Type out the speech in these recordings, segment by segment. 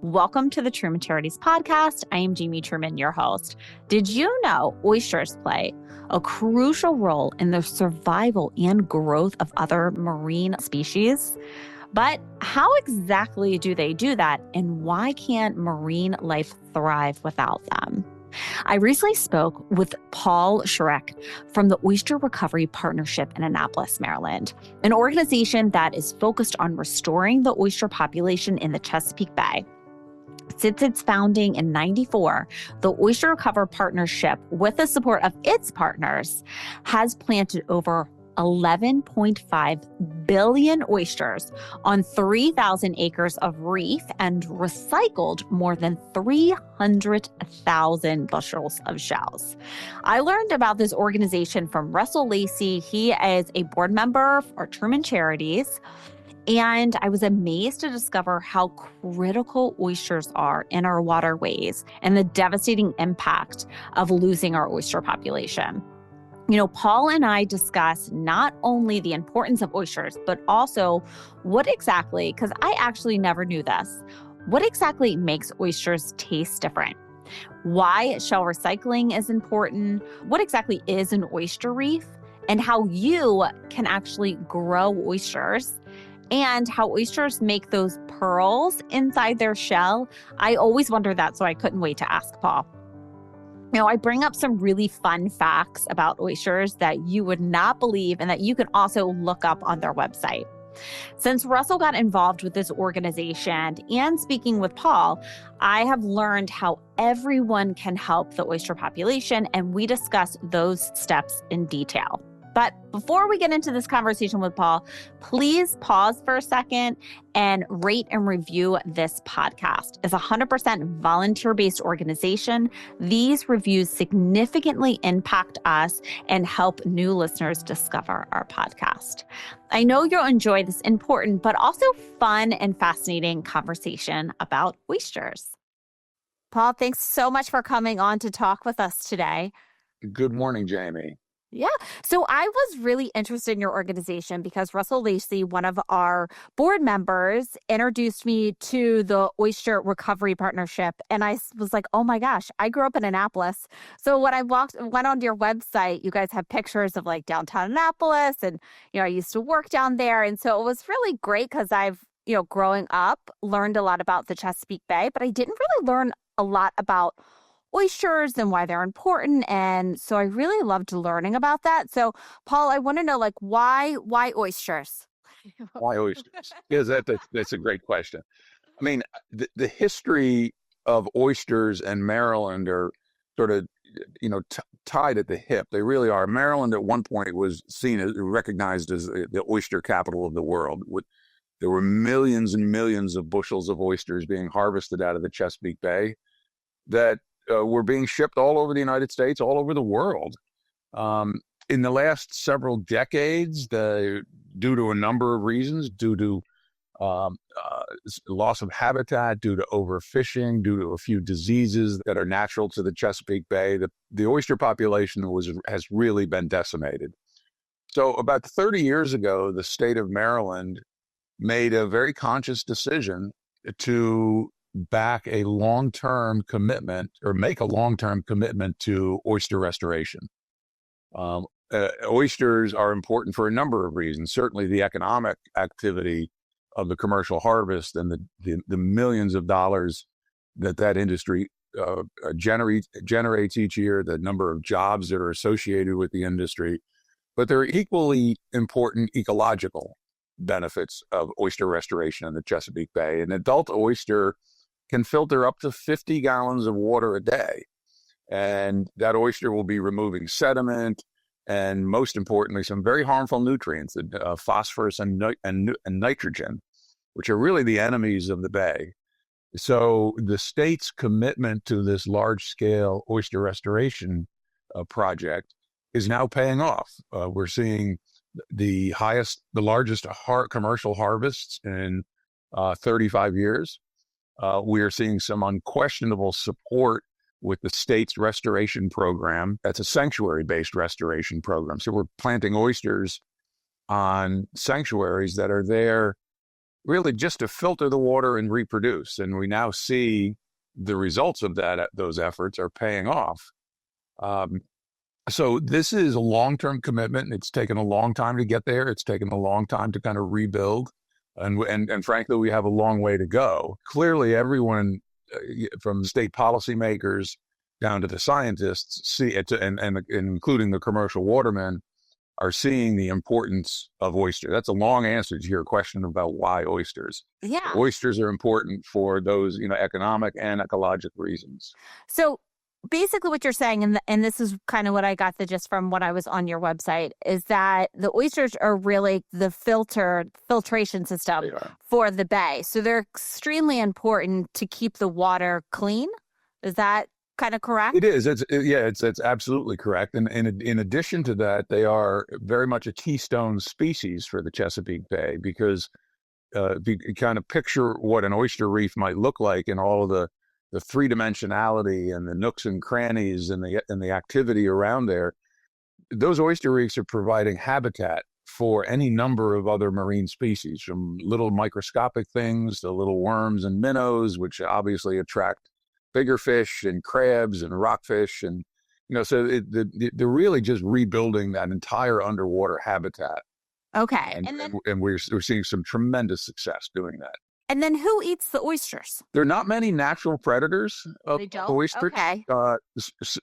Welcome to the Truman Charities podcast. I am Jamie Truman, your host. Did you know oysters play a crucial role in the survival and growth of other marine species? But how exactly do they do that, and why can't marine life thrive without them? I recently spoke with Paul Schurick from the Oyster Recovery Partnership in Annapolis, Maryland, an organization that is focused on restoring the oyster population in the Chesapeake Bay. Since its founding in 1994, the Oyster Recovery Partnership, with the support of its partners, has planted over 11.5 billion oysters on 3,000 acres of reef and recycled more than 300,000 bushels of shells. I learned about this organization from Russell Lacey. He is a board member for Truman Charities. And I was amazed to discover how critical oysters are in our waterways and the devastating impact of losing our oyster population. You know, Paul and I discuss not only the importance of oysters, but also what exactly, because I actually never knew this, what exactly makes oysters taste different, why shell recycling is important, what exactly is an oyster reef, and how you can actually grow oysters, and how oysters make those pearls inside their shell. I always wondered that, so I couldn't wait to ask Paul. Now, I bring up some really fun facts about oysters that you would not believe and that you can also look up on their website. Since Russell got involved with this organization and speaking with Paul, I have learned how everyone can help the oyster population, and we discuss those steps in detail. But before we get into this conversation with Paul, please pause for a second and rate and review this podcast. It's a 100% volunteer-based organization. These reviews significantly impact us and help new listeners discover our podcast. I know you'll enjoy this important but also fun and fascinating conversation about oysters. Paul, thanks so much for coming on to talk with us today. Good morning, Jamie. Yeah. So I was really interested in your organization because Russell Lacey, one of our board members, introduced me to the Oyster Recovery Partnership. And I was like, oh my gosh, I grew up in Annapolis. So when I went onto your website, you guys have pictures of like downtown Annapolis. And, I used to work down there. And so it was really great because I've, growing up, learned a lot about the Chesapeake Bay, but I didn't really learn a lot about oysters and why they're important. And so I really loved learning about that. So Paul, I want to know, why oysters? Why oysters? Yes, that's a great question. I mean, the history of oysters and Maryland are sort of, tied at the hip. They really are. Maryland at one point was recognized as the oyster capital of the world. There were millions and millions of bushels of oysters being harvested out of the Chesapeake Bay that were being shipped all over the United States, all over the world. In the last several decades, due to a number of reasons, due to loss of habitat, due to overfishing, due to a few diseases that are natural to the Chesapeake Bay, the oyster population has really been decimated. So about 30 years ago, the state of Maryland made a very conscious decision to back a long-term commitment or make a long-term commitment to oyster restoration. Oysters are important for a number of reasons. Certainly the economic activity of the commercial harvest and the millions of dollars that industry generates each year, the number of jobs that are associated with the industry. But there are equally important ecological benefits of oyster restoration in the Chesapeake Bay. An adult oyster can filter up to 50 gallons of water a day. And that oyster will be removing sediment and, most importantly, some very harmful nutrients, phosphorus and nitrogen, which are really the enemies of the bay. So the state's commitment to this large-scale oyster restoration project is now paying off. We're seeing the largest commercial harvests in 35 years. We are seeing some unquestionable support with the state's restoration program. That's a sanctuary-based restoration program. So we're planting oysters on sanctuaries that are there really just to filter the water and reproduce. And we now see the results of those efforts are paying off. So this is a long-term commitment. It's taken a long time to get there. It's taken a long time to kind of rebuild. And frankly, we have a long way to go. Clearly, everyone from state policymakers down to the scientists see it, and including the commercial watermen, are seeing the importance of oysters. That's a long answer to your question about why oysters. Yeah. Oysters are important for those, economic and ecologic reasons. So basically what you're saying, and this is kind of what I got the gist from when I was on your website, is that the oysters are really the filtration system for the bay. So they're extremely important to keep the water clean. Is that kind of correct? It is. It's absolutely correct. And in addition to that, they are very much a keystone species for the Chesapeake Bay, because if you kind of picture what an oyster reef might look like and all of the three-dimensionality and the nooks and crannies and the activity around there, those oyster reefs are providing habitat for any number of other marine species, from little microscopic things to little worms and minnows, which obviously attract bigger fish and crabs and rockfish. And, so they're really just rebuilding that entire underwater habitat. Okay. And we're seeing some tremendous success doing that. And then who eats the oysters? There are not many natural predators of oysters. Okay.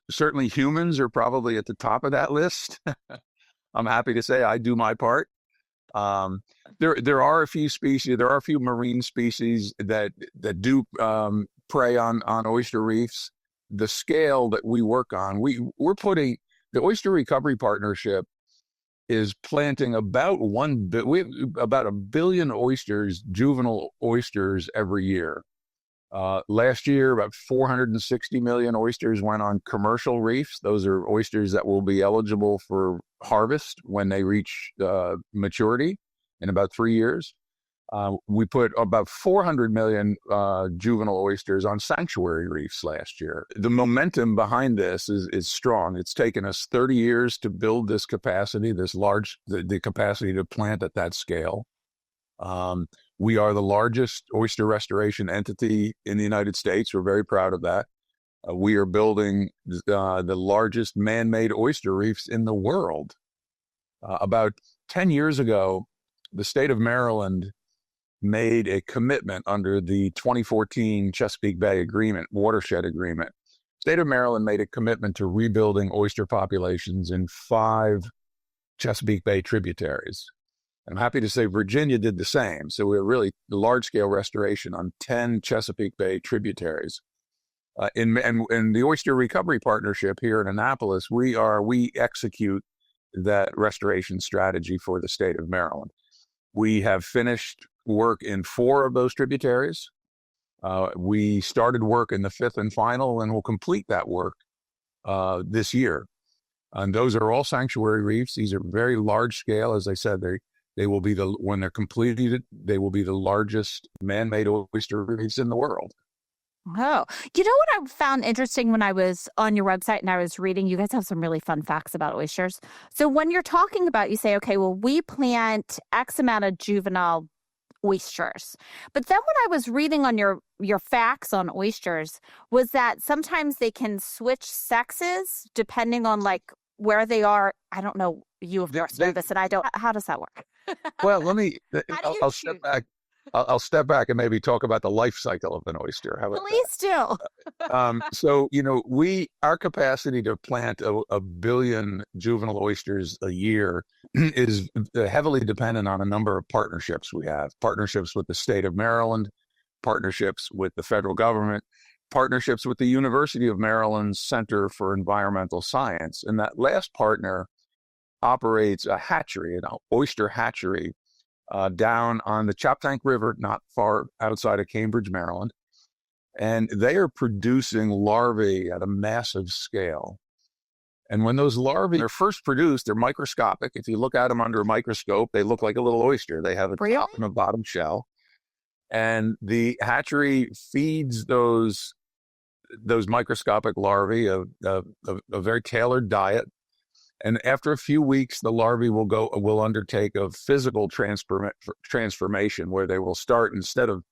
Certainly humans are probably at the top of that list. I'm happy to say I do my part. There are a few species. There are a few marine species that do prey on oyster reefs. The scale that we work on, we're putting the Oyster Recovery Partnership is planting about 1 billion oysters, juvenile oysters, every year. Last year, about 460 million oysters went on commercial reefs. Those are oysters that will be eligible for harvest when they reach maturity in about 3 years. We put about 400 million juvenile oysters on sanctuary reefs last year. The momentum behind this is strong. It's taken us 30 years to build this capacity, the capacity to plant at that scale. We are the largest oyster restoration entity in the United States. We're very proud of that. We are building the largest man-made oyster reefs in the world. About 10 years ago, the state of Maryland made a commitment under the 2014 Chesapeake Bay watershed agreement. State of Maryland made a commitment to rebuilding oyster populations in 5 Chesapeake Bay tributaries. I'm happy to say Virginia did the same. So we're really large-scale restoration on 10 Chesapeake Bay tributaries. In the Oyster Recovery Partnership here in Annapolis, we execute that restoration strategy for the state of Maryland. We have finished work in 4 of those tributaries. We started work in the 5th and final, and we'll complete that work this year. And those are all sanctuary reefs. These are very large scale. As I said, they will be when they're completed, they will be the largest man-made oyster reefs in the world. Oh, you know what I found interesting when I was on your website and I was reading, you guys have some really fun facts about oysters. So when you're talking about, you say, okay, well, we plant X amount of juvenile oysters. But then when I was reading on your facts on oysters was that sometimes they can switch sexes depending on like where they are. I don't know. You of course know this and I don't. How does that work? Well, I'll step back. I'll step back and maybe talk about the life cycle of an oyster. How about Please that? So, our capacity to plant a billion juvenile oysters a year is heavily dependent on a number of partnerships we have. Partnerships with the state of Maryland, partnerships with the federal government, partnerships with the University of Maryland's Center for Environmental Science. And that last partner operates a hatchery, an oyster hatchery, down on the Choptank River, not far outside of Cambridge, Maryland. And they are producing larvae at a massive scale. And when those larvae are first produced, they're microscopic. If you look at them under a microscope, they look like a little oyster. They have a top and a bottom shell. And the hatchery feeds those microscopic larvae a very tailored diet. And after a few weeks, the larvae will undertake a physical transformation where they will start, instead of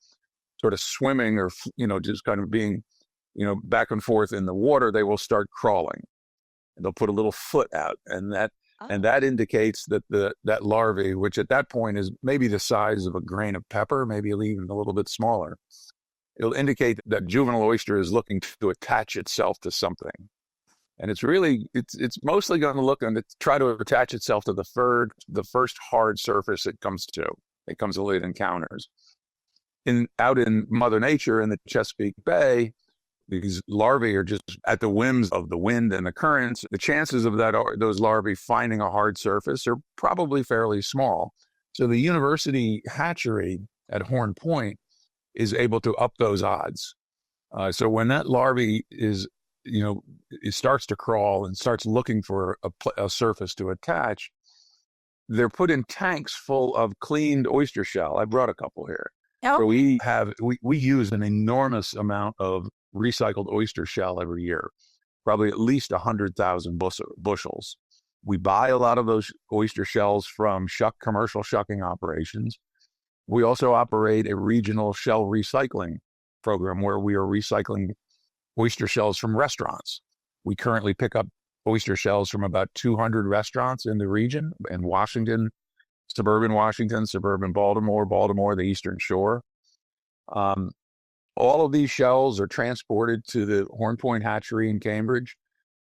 sort of swimming or, just kind of being, back and forth in the water, they will start crawling. And they'll put a little foot out, and that indicates that that larvae, which at that point is maybe the size of a grain of pepper, maybe even a little bit smaller, it'll indicate that juvenile oyster is looking to attach itself to something. And it's mostly going to look and try to attach itself to the first hard surface it comes encounters. Out in Mother Nature in the Chesapeake Bay, these larvae are just at the whims of the wind and the currents. The chances of those larvae finding a hard surface are probably fairly small. So the university hatchery at Horn Point is able to up those odds. So when that larvae it starts to crawl and starts looking for a surface to attach, they're put in tanks full of cleaned oyster shell. I brought a couple here. Oh. So we use an enormous amount of recycled oyster shell every year, probably at least 100,000 bushels. We buy a lot of those oyster shells from commercial shucking operations. We also operate a regional shell recycling program where we are recycling oyster shells from restaurants. We currently pick up oyster shells from about 200 restaurants in the region, in Washington, suburban Baltimore, the Eastern Shore. All of these shells are transported to the Horn Point Hatchery in Cambridge.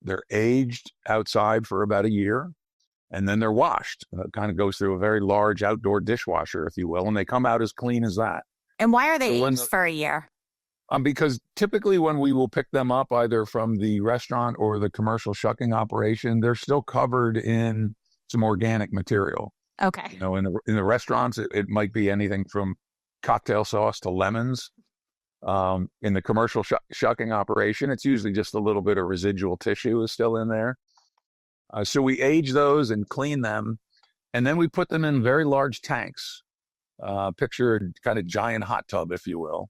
They're aged outside for about a year, and then they're washed. It kind of goes through a very large outdoor dishwasher, if you will, and they come out as clean as that. And why are they aged for a year? Because typically when we will pick them up either from the restaurant or the commercial shucking operation, they're still covered in some organic material. Okay. In the restaurants, it might be anything from cocktail sauce to lemons. In the commercial shucking operation, it's usually just a little bit of residual tissue is still in there. So we age those and clean them, and then we put them in very large tanks. Picture a kind of giant hot tub, if you will,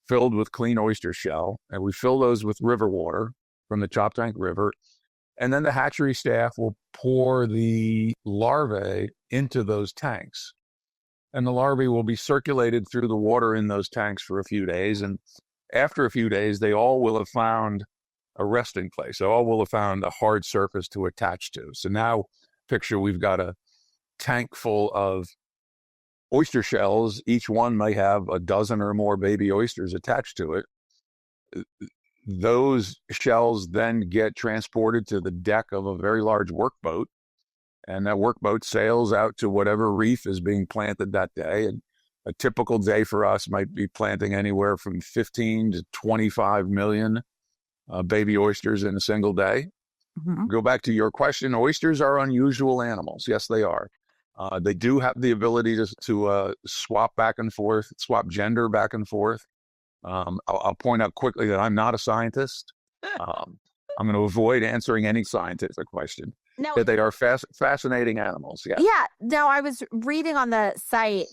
filled with clean oyster shell. And we fill those with river water from the Choptank River. And then the hatchery staff will pour the larvae into those tanks. And the larvae will be circulated through the water in those tanks for a few days. And after a few days, they all will have found a resting place. So all will have found a hard surface to attach to. So now picture we've got a tank full of oyster shells. Each one may have a dozen or more baby oysters attached to it. Those shells then get transported to the deck of a very large workboat. And that workboat sails out to whatever reef is being planted that day. And a typical day for us might be planting anywhere from 15 to 25 million baby oysters in a single day. Mm-hmm. Go back to your question. Oysters are unusual animals. Yes, they are. They do have the ability to swap back and forth, swap gender back and forth. I'll point out quickly that I'm not a scientist. I'm going to avoid answering any scientific question. No, They are fascinating animals. Yeah. Yeah. Now, I was reading on the site.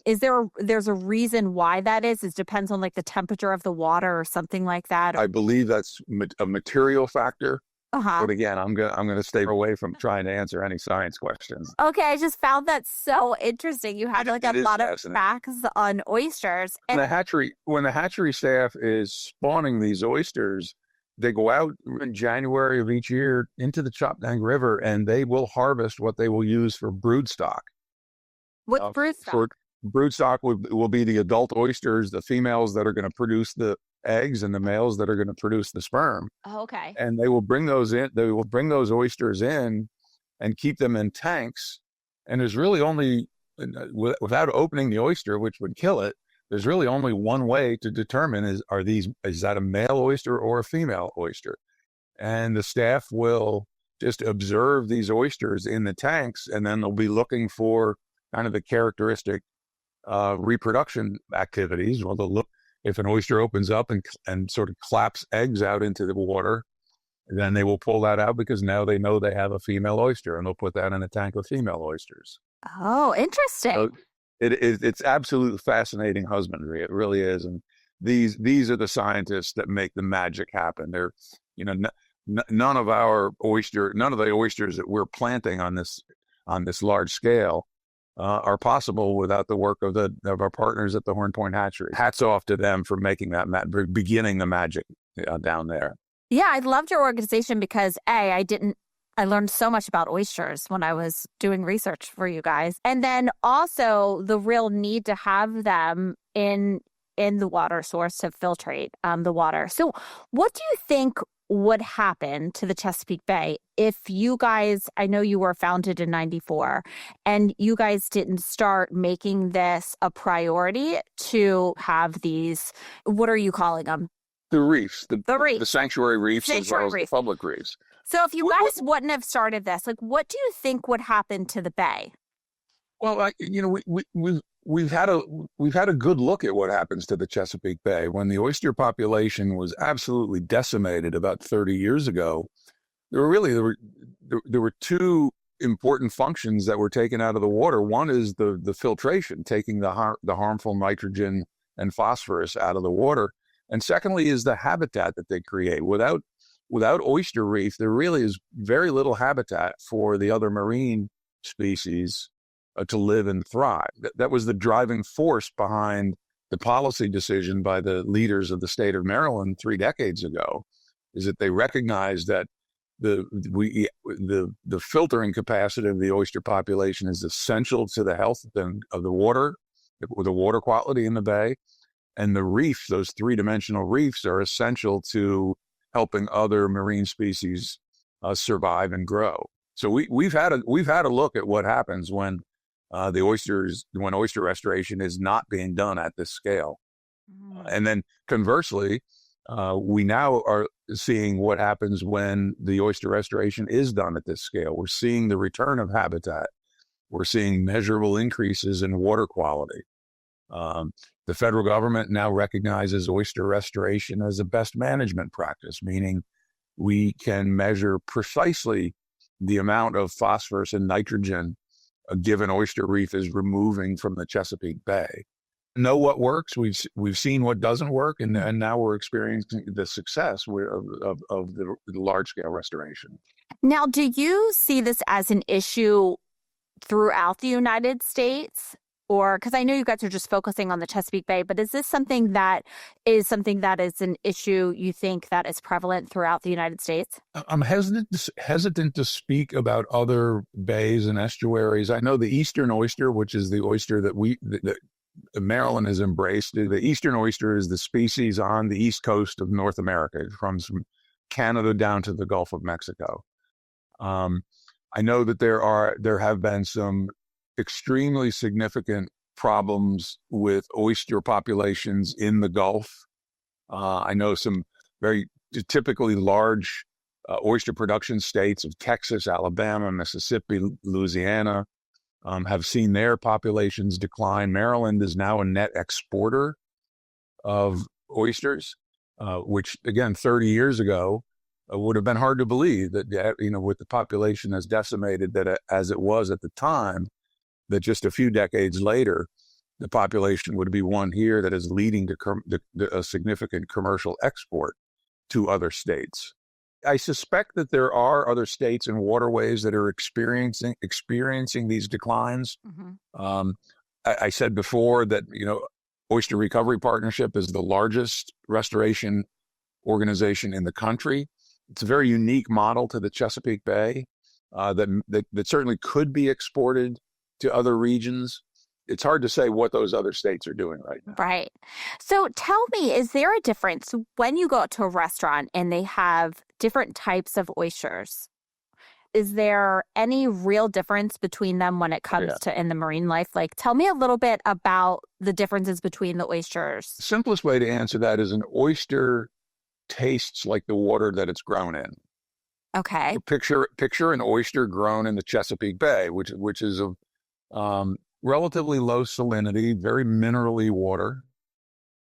There's a reason why that is? It depends on like the temperature of the water or something like that. I believe that's a material factor. Uh-huh. But again, I'm going to stay away from trying to answer any science questions. Okay, I just found that so interesting. You had like a lot of facts on oysters. And when the hatchery staff is spawning these oysters, they go out in January of each year into the Choptank River, and they will harvest what they will use for brood stock. What's brood stock? Brood stock will be the adult oysters, the females that are going to produce the eggs, and the males that are going to produce the sperm. Oh, okay. And they will bring those in. They will bring those oysters in and keep them in tanks. And there's really only, without opening the oyster, which would kill it, there's really only one way to determine is that a male oyster or a female oyster? And the staff will just observe these oysters in the tanks, and then they'll be looking for kind of the characteristic reproduction activities. Well, they'll look if an oyster opens up and sort of claps eggs out into the water, then they will pull that out because now they know they have a female oyster, and they'll put that in a tank of female oysters. Oh, interesting. So it's absolutely fascinating husbandry. It really is. And these are the scientists that make the magic happen. They're, none of the oysters that we're planting on this large scale are possible without the work of our partners at the Horn Point Hatchery. Hats off to them for making beginning the magic down there. Yeah, I loved your organization because I learned so much about oysters when I was doing research for you guys. And then also the real need to have them in the water source to filtrate the water. So what do you think would happen to the Chesapeake Bay if you guys, I know you were founded in 94, and you guys didn't start making this a priority to have these, what are you calling them? The reefs, the reef. The sanctuary reefs as well as the public reefs. So if you guys wouldn't have started this, like, what do you think would happen to the bay? Well, we've had a good look at what happens to the Chesapeake Bay. When the oyster population was absolutely decimated about 30 years ago, there were two important functions that were taken out of the water. One is the filtration, taking the harmful nitrogen and phosphorus out of the water, and secondly is the habitat that they create. Without oyster reef, there really is very little habitat for the other marine species to live and thrive. That was the driving force behind the policy decision by the leaders of the state of Maryland 3 decades ago, is that they recognized that the filtering capacity of the oyster population is essential to the health of the water quality in the bay, and the reefs, those 3-dimensional reefs, are essential to helping other marine species survive and grow. So we've had a look at what happens when oyster restoration is not being done at this scale. And then conversely, we now are seeing what happens when the oyster restoration is done at this scale. We're seeing the return of habitat. We're seeing measurable increases in water quality. The federal government now recognizes oyster restoration as a best management practice, meaning we can measure precisely the amount of phosphorus and nitrogen a given oyster reef is removing from the Chesapeake Bay. Know what works. We've seen what doesn't work, and now we're experiencing the success of the large scale restoration. Now, do you see this as an issue throughout the United States? Or, because I know you guys are just focusing on the Chesapeake Bay, but is this something that is an issue you think that is prevalent throughout the United States? I'm hesitant to speak about other bays and estuaries. I know the eastern oyster, which is the oyster that Maryland has embraced. The eastern oyster is the species on the east coast of North America. It runs from Canada down to the Gulf of Mexico. I know that there have been some extremely significant problems with oyster populations in the Gulf. I know some very typically large oyster production states of Texas, Alabama, Mississippi, Louisiana have seen their populations decline. Maryland is now a net exporter of oysters, which again, 30 years ago would have been hard to believe that, with the population as decimated as it was at the time, that just a few decades later, the population would be one here that is leading to a significant commercial export to other states. I suspect that there are other states and waterways that are experiencing these declines. Mm-hmm. I said before that, Oyster Recovery Partnership is the largest restoration organization in the country. It's a very unique model to the Chesapeake Bay that certainly could be exported to other regions. It's hard to say what those other states are doing right now. Right. So tell me, is there a difference when you go out to a restaurant and they have different types of oysters? Is there any real difference between them when it comes to in the marine life? Like, tell me a little bit about the differences between the oysters. The simplest way to answer that is an oyster tastes like the water that it's grown in. Okay. So picture an oyster grown in the Chesapeake Bay, which is a relatively low salinity, very minerally water.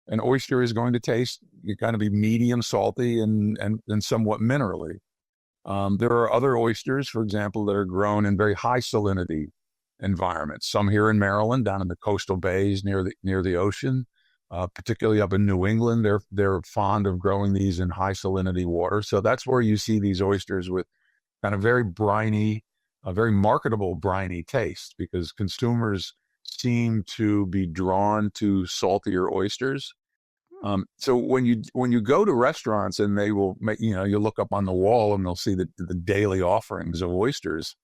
An oyster is going to taste kind of be medium salty and somewhat minerally. There are other oysters, for example, that are grown in very high salinity environments. Some here in Maryland, down in the coastal bays near the ocean. particularly up in New England. They're fond of growing these in high salinity water. So that's where you see these oysters with kind of very briny, a very marketable briny taste, because consumers seem to be drawn to saltier oysters. So when you go to restaurants and they will make, you look up on the wall and they'll see the daily offerings of oysters.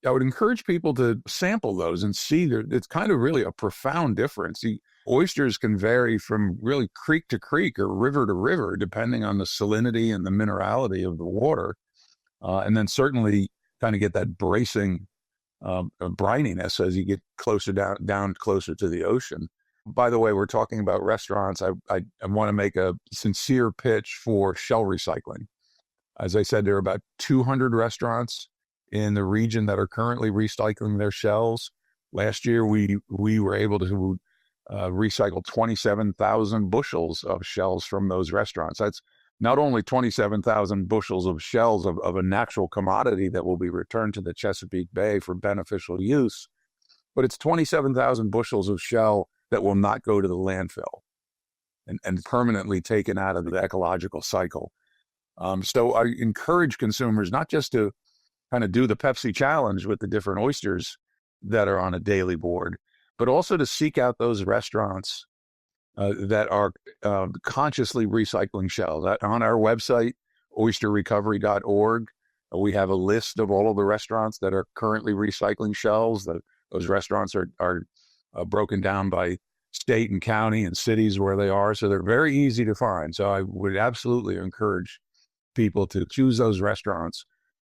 I would encourage people to sample those and see that it's kind of really a profound difference. Oysters can vary from really creek to creek or river to river, depending on the salinity and the minerality of the water. And then certainly kind of get that bracing brininess as you get closer down closer to the ocean. By the way, we're talking about restaurants. I want to make a sincere pitch for shell recycling. As I said, there are about 200 restaurants in the region that are currently recycling their shells. Last year, we were able to recycle 27,000 bushels of shells from those restaurants. That's not only 27,000 bushels of shells of a natural commodity that will be returned to the Chesapeake Bay for beneficial use, but it's 27,000 bushels of shell that will not go to the landfill and permanently taken out of the ecological cycle. So I encourage consumers not just to kind of do the Pepsi challenge with the different oysters that are on a daily board, but also to seek out those restaurants that are consciously recycling shells. On our website, oysterrecovery.org, we have a list of all of the restaurants that are currently recycling shells. Those restaurants are broken down by state and county and cities where they are, so they're very easy to find. So I would absolutely encourage people to choose those restaurants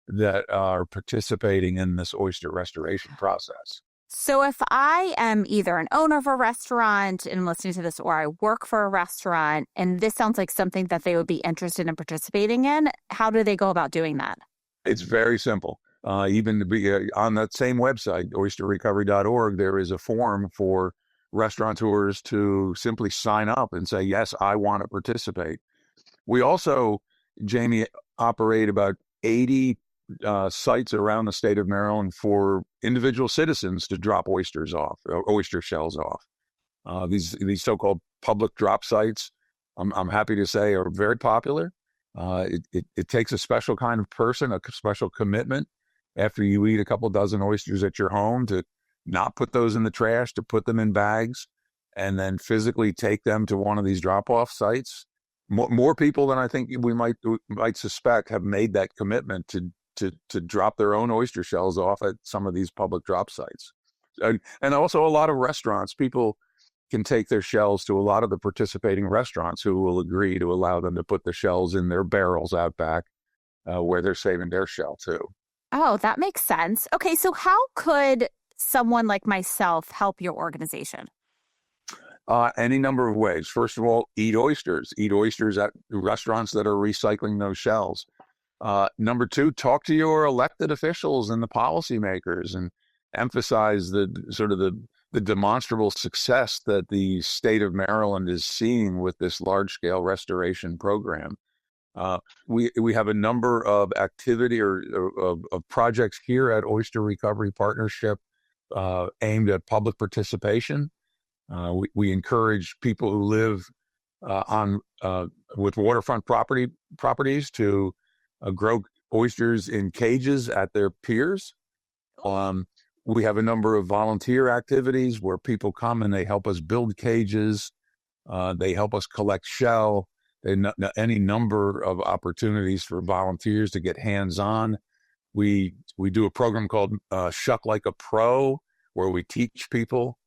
that are participating in this oyster restoration process. So if I am either an owner of a restaurant and listening to this, or I work for a restaurant, and this sounds like something that they would be interested in participating in, how do they go about doing that? It's very simple. Even to be on that same website, oysterrecovery.org, there is a form for restaurateurs to simply sign up and say, yes, I want to participate. We also, Jamie, operate about 80 sites around the state of Maryland for individual citizens to drop oyster shells off. These so-called public drop sites, I'm happy to say, are very popular. It takes a special kind of person, a special commitment after you eat a couple dozen oysters at your home to not put those in the trash, to put them in bags, and then physically take them to one of these drop-off sites. More people than I think we might suspect have made that commitment to drop their own oyster shells off at some of these public drop sites. And also a lot of restaurants, people can take their shells to a lot of the participating restaurants who will agree to allow them to put the shells in their barrels out back where they're saving their shell too. Oh, that makes sense. Okay, so how could someone like myself help your organization? Any number of ways. First of all, eat oysters. Eat oysters at restaurants that are recycling those shells. Number two, talk to your elected officials and the policymakers and emphasize the demonstrable success that the state of Maryland is seeing with this large-scale restoration program. We have a number of activity or of projects here at Oyster Recovery Partnership aimed at public participation. We encourage people who live with waterfront properties to grow oysters in cages at their piers. We have a number of volunteer activities where people come and they help us build cages. They help us collect shell. Any number of opportunities for volunteers to get hands-on. We do a program called Shuck Like a Pro, where we teach people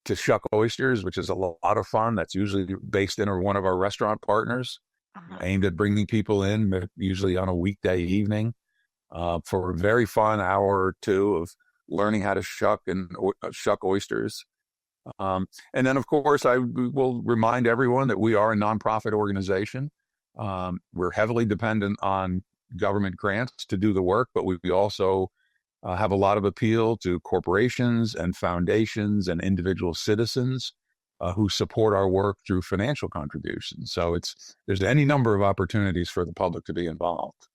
to shuck oysters, which is a lot of fun. That's usually based in one of our restaurant partners, aimed at bringing people in, usually on a weekday evening, for a very fun hour or two of learning how to shuck oysters. And then, of course, I will remind everyone that we are a nonprofit organization. We're heavily dependent on government grants to do the work, but we also have a lot of appeal to corporations and foundations and individual citizens who support our work through financial contributions. So there's any number of opportunities for the public to be involved.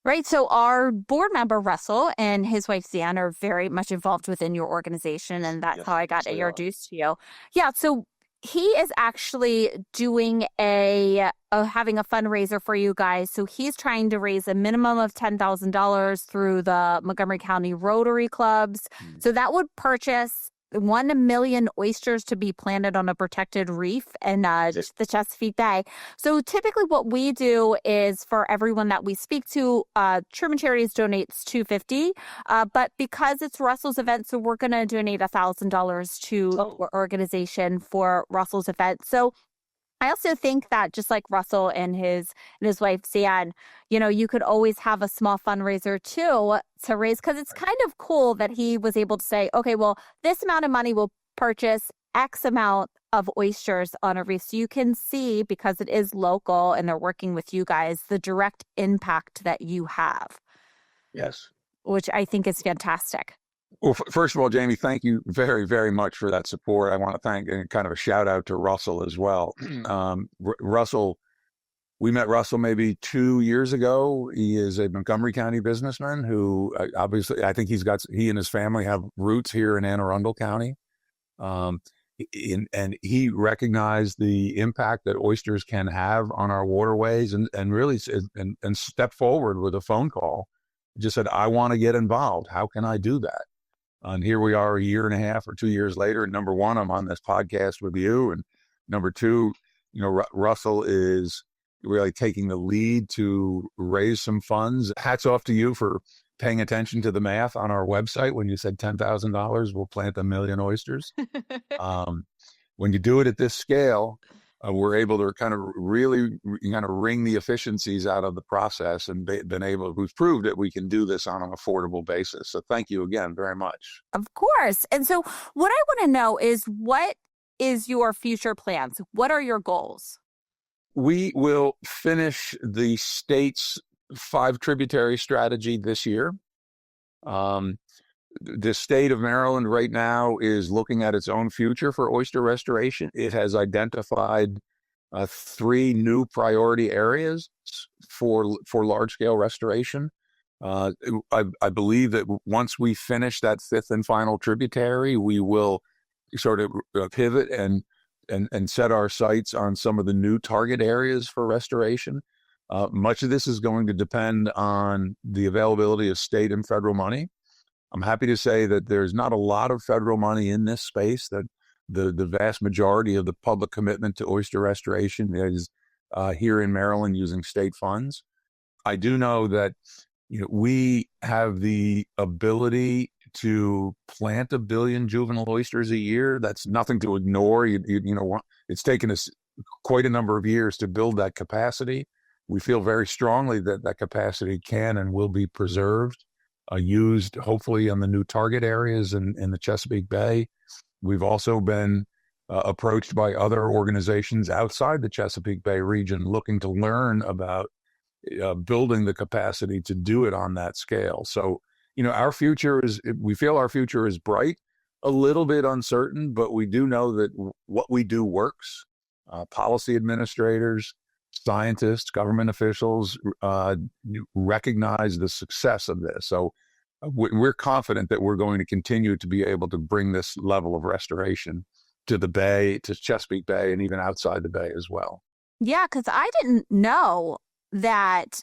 Right. So our board member, Russell, and his wife, Zan, are very much involved within your organization. And that's how I got introduced to you. Yeah. So he is actually doing having a fundraiser for you guys. So he's trying to raise a minimum of $10,000 through the Montgomery County Rotary Clubs. So that would purchase 1 million oysters to be planted on a protected reef in the Chesapeake Bay. So typically what we do is for everyone that we speak to, Truman Charities donates $250. But because it's Russell's event, so we're going to donate $1,000 to our organization for Russell's event. So I also think that just like Russell and his wife, Zan, you could always have a small fundraiser too to raise, because it's kind of cool that he was able to say, okay, well, this amount of money will purchase X amount of oysters on a reef. So you can see, because it is local and they're working with you guys, the direct impact that you have. Yes. Which I think is fantastic. Well, first of all, Jamie, thank you very, very much for that support. I want to thank and kind of a shout out to Russell as well. Russell, we met Russell maybe 2 years ago. He is a Montgomery County businessman who obviously, I think he and his family have roots here in Anne Arundel County. And he recognized the impact that oysters can have on our waterways and really and stepped forward with a phone call. Just said, I want to get involved. How can I do that? And here we are a year and a half or 2 years later. Number one, I'm on this podcast with you. And number two, Russell is really taking the lead to raise some funds. Hats off to you for paying attention to the math on our website when you said $10,000 will plant 1 million oysters. When you do it at this scale, we're able to kind of really wring the efficiencies out of the process, and we've proved that we can do this on an affordable basis. So thank you again very much. Of course. And so what I want to know is, what is your future plans? What are your goals? We will finish the state's 5 tributary strategy this year. The state of Maryland right now is looking at its own future for oyster restoration. It has identified 3 new priority areas for large-scale restoration. I believe that once we finish that 5th and final tributary, we will sort of pivot and set our sights on some of the new target areas for restoration. Much of this is going to depend on the availability of state and federal money. I'm happy to say that there's not a lot of federal money in this space, that the vast majority of the public commitment to oyster restoration is here in Maryland using state funds. I do know that we have the ability to plant 1 billion juvenile oysters a year. That's nothing to ignore. It's taken us quite a number of years to build that capacity. We feel very strongly that that capacity can and will be preserved, used hopefully on the new target areas in the Chesapeake Bay. We've also been approached by other organizations outside the Chesapeake Bay region looking to learn about building the capacity to do it on that scale. So, we feel our future is bright, a little bit uncertain, but we do know that what we do works. Policy administrators, scientists, government officials recognize the success of this. So we're confident that we're going to continue to be able to bring this level of restoration to the Bay, to Chesapeake Bay, and even outside the Bay as well. Yeah, because I didn't know that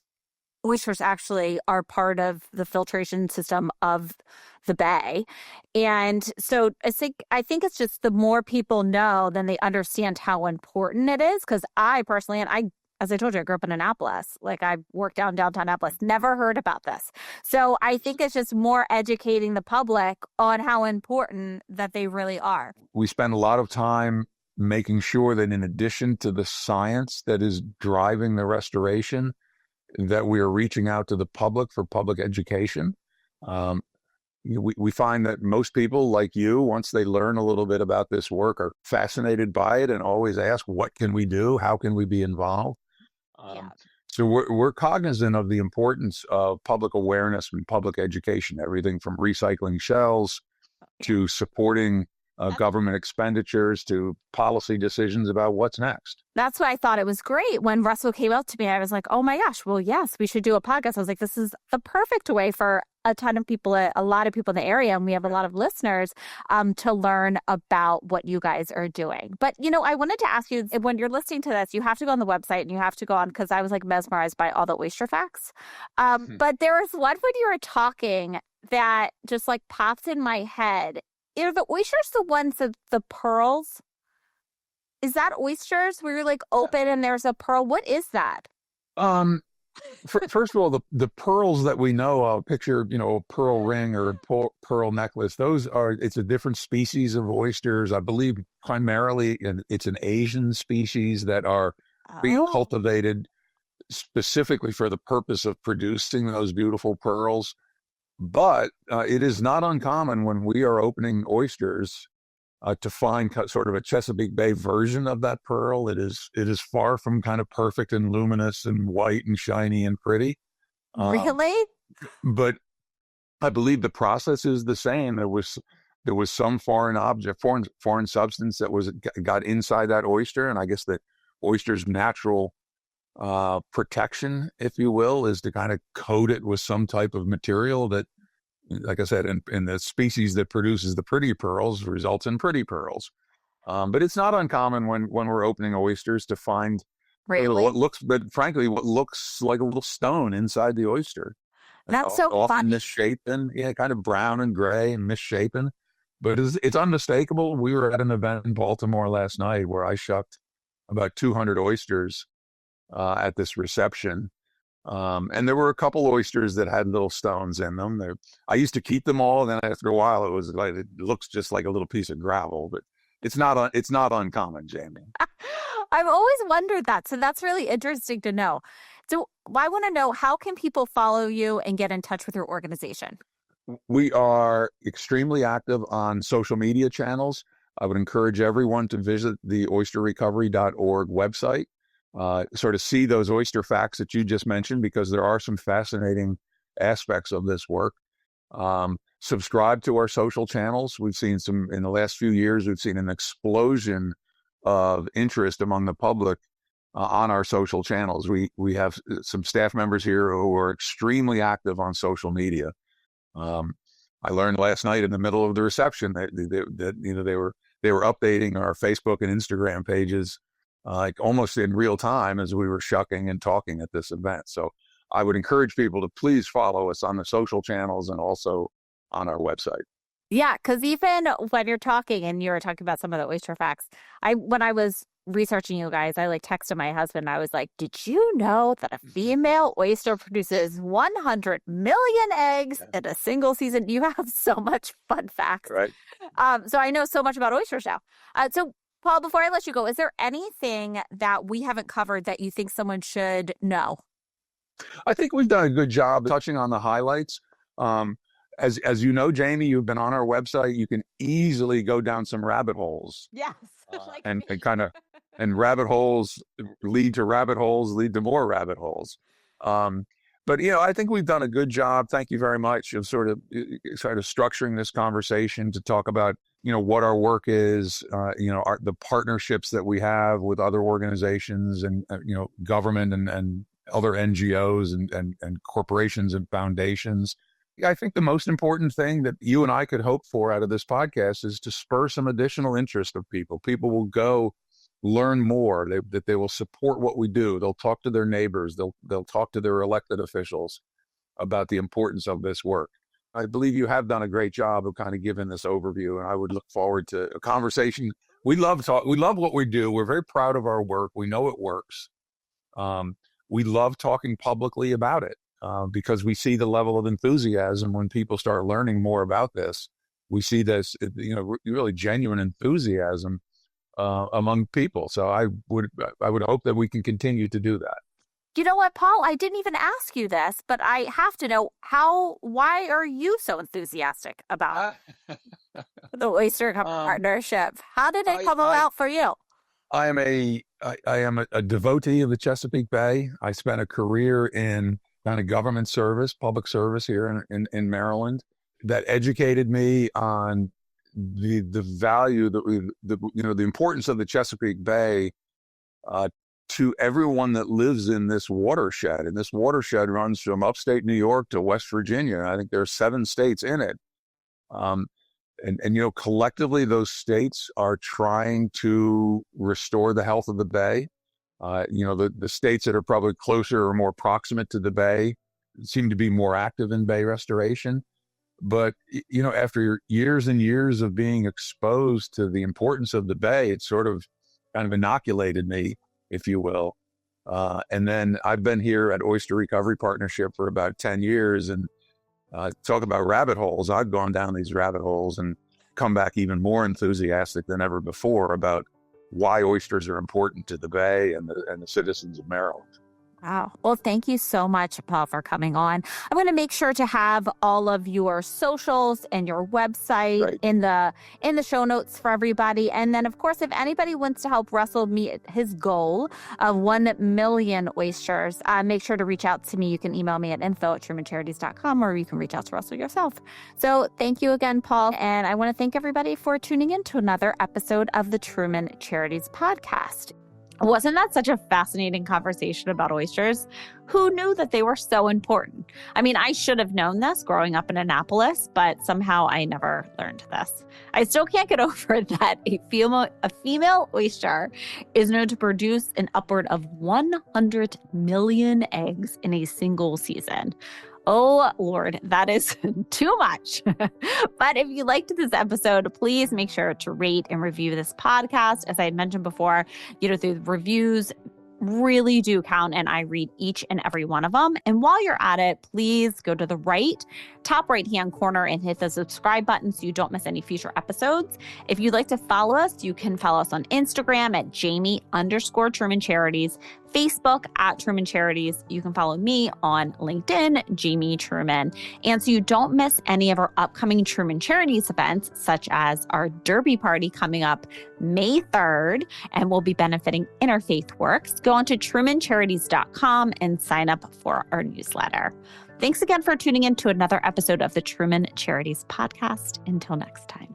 oysters actually are part of the filtration system of the Bay. And so I think it's just the more people know, then they understand how important it is. Because I personally, and as I told you, I grew up in Annapolis. Like, I worked downtown Annapolis, never heard about this. So I think it's just more educating the public on how important that they really are. We spend a lot of time making sure that in addition to the science that is driving the restoration, that we are reaching out to the public for public education. We find that most people like you, once they learn a little bit about this work, are fascinated by it and always ask, what can we do? How can we be involved? So we're cognizant of the importance of public awareness and public education, everything from recycling shells to supporting government expenditures to policy decisions about what's next. That's why I thought it was great. When Russell came up to me, I was like, oh my gosh, well, yes, we should do a podcast. I was like, this is the perfect way for a ton of people, a lot of people in the area, and we have a lot of listeners to learn about what you guys are doing. But, I wanted to ask you, when you're listening to this, you have to go on the website and you have to go on, because I was like mesmerized by all the oyster facts. But there was one when you were talking that just like popped in my head. Are the oysters the ones that the pearls? Is that oysters where you're like open and there's a pearl? What is that? Um, First of all, the pearls that we know of, picture, a pearl ring or a pearl necklace, it's a different species of oysters. I believe primarily it's an Asian species that are being cultivated specifically for the purpose of producing those beautiful pearls. But it is not uncommon when we are opening oysters to find sort of a Chesapeake Bay version of that pearl. It is far from kind of perfect and luminous and white and shiny and pretty. Really? But I believe the process is the same. There was some foreign object, foreign substance that got inside that oyster, and I guess the oyster's natural protection, if you will, is to kind of coat it with some type of material that, like I said, in the species that produces the pretty pearls results in pretty pearls. But it's not uncommon when we're opening oysters to find what looks like a little stone inside the oyster. That's so often funny. Misshapen, kind of brown and gray and misshapen. But it's unmistakable. We were at an event in Baltimore last night where I shucked about 200 oysters at this reception. And there were a couple oysters that had little stones in them. I used to keep them all, and then after a while, it looks just like a little piece of gravel. But it's not uncommon, Jamie. I've always wondered that, so that's really interesting to know. So I want to know, how can people follow you and get in touch with your organization? We are extremely active on social media channels. I would encourage everyone to visit the oysterrecovery.org website. Sort of see those oyster facts that you just mentioned, because there are some fascinating aspects of this work. Subscribe to our social channels. We've seen in the last few years, we've seen an explosion of interest among the public on our social channels. We have some staff members here who are extremely active on social media. I learned last night in the middle of the reception that they were updating our Facebook and Instagram pages like almost in real time as we were shucking and talking at this event. So I would encourage people to please follow us on the social channels and also on our website. Yeah, because even when you're talking and you were talking about some of the oyster facts, when I was researching you guys, I texted my husband. I was like, did you know that a female oyster produces 100 million eggs in a single season? You have so much fun facts. Right. So I know so much about oysters now. So Paul, before I let you go, is there anything that we haven't covered that you think someone should know? I think we've done a good job touching on the highlights. As you know, Jamie, you've been on our website. You can easily go down some rabbit holes. Yes. And rabbit holes lead to rabbit holes, lead to more rabbit holes. But I think we've done a good job. Thank you very much of sort of structuring this conversation to talk about what our work is, the partnerships that we have with other organizations and government and other NGOs and corporations and foundations. I think the most important thing that you and I could hope for out of this podcast is to spur some additional interest of people. People will go learn more, that they will support what we do. They'll talk to their neighbors. They'll talk to their elected officials about the importance of this work. I believe you have done a great job of kind of giving this overview, and I would look forward to a conversation. We love what we do. We're very proud of our work. We know it works. We love talking publicly about it because we see the level of enthusiasm when people start learning more about this. We see this, really genuine enthusiasm among people. So I would hope that we can continue to do that. You know what, Paul? I didn't even ask you this, but I have to know why are you so enthusiastic about the Oyster Recovery Partnership? How did it come about for you? I am a devotee of the Chesapeake Bay. I spent a career in kind of government service, public service here in Maryland, that educated me on the value that the importance of the Chesapeake Bay to everyone that lives in this watershed. And this watershed runs from upstate New York to West Virginia. I think there are 7 states in it. And collectively, those states are trying to restore the health of the bay. The states that are probably closer or more proximate to the bay seem to be more active in bay restoration. But, after years and years of being exposed to the importance of the bay, it sort of kind of inoculated me, if you will. And then I've been here at Oyster Recovery Partnership for about 10 years. And talk about rabbit holes. I've gone down these rabbit holes and come back even more enthusiastic than ever before about why oysters are important to the bay and the citizens of Maryland. Wow. Well, thank you so much, Paul, for coming on. I'm going to make sure to have all of your socials and your website in the show notes for everybody. And then, of course, if anybody wants to help Russell meet his goal of 1 million oysters, make sure to reach out to me. You can email me at info@trumancharities.com, or you can reach out to Russell yourself. So thank you again, Paul. And I want to thank everybody for tuning in to another episode of the Truman Charities Podcast. Wasn't that such a fascinating conversation about oysters? Who knew that they were so important? I mean, I should have known this growing up in Annapolis, but somehow I never learned this. I still can't get over that a female oyster is known to produce an upward of 100 million eggs in a single season. Oh, Lord, that is too much. But if you liked this episode, please make sure to rate and review this podcast. As I had mentioned before, the reviews really do count, and I read each and every one of them. And while you're at it, please go to the top right-hand corner and hit the subscribe button so you don't miss any future episodes. If you'd like to follow us, you can follow us on Instagram at Jamie_Truman Charities, Facebook at Truman Charities. You can follow me on LinkedIn, Jamie Truman. And so you don't miss any of our upcoming Truman Charities events, such as our Derby Party coming up May 3rd, and we'll be benefiting Interfaith Works. Go on to trumancharities.com and sign up for our newsletter. Thanks again for tuning in to another episode of the Truman Charities Podcast. Until next time.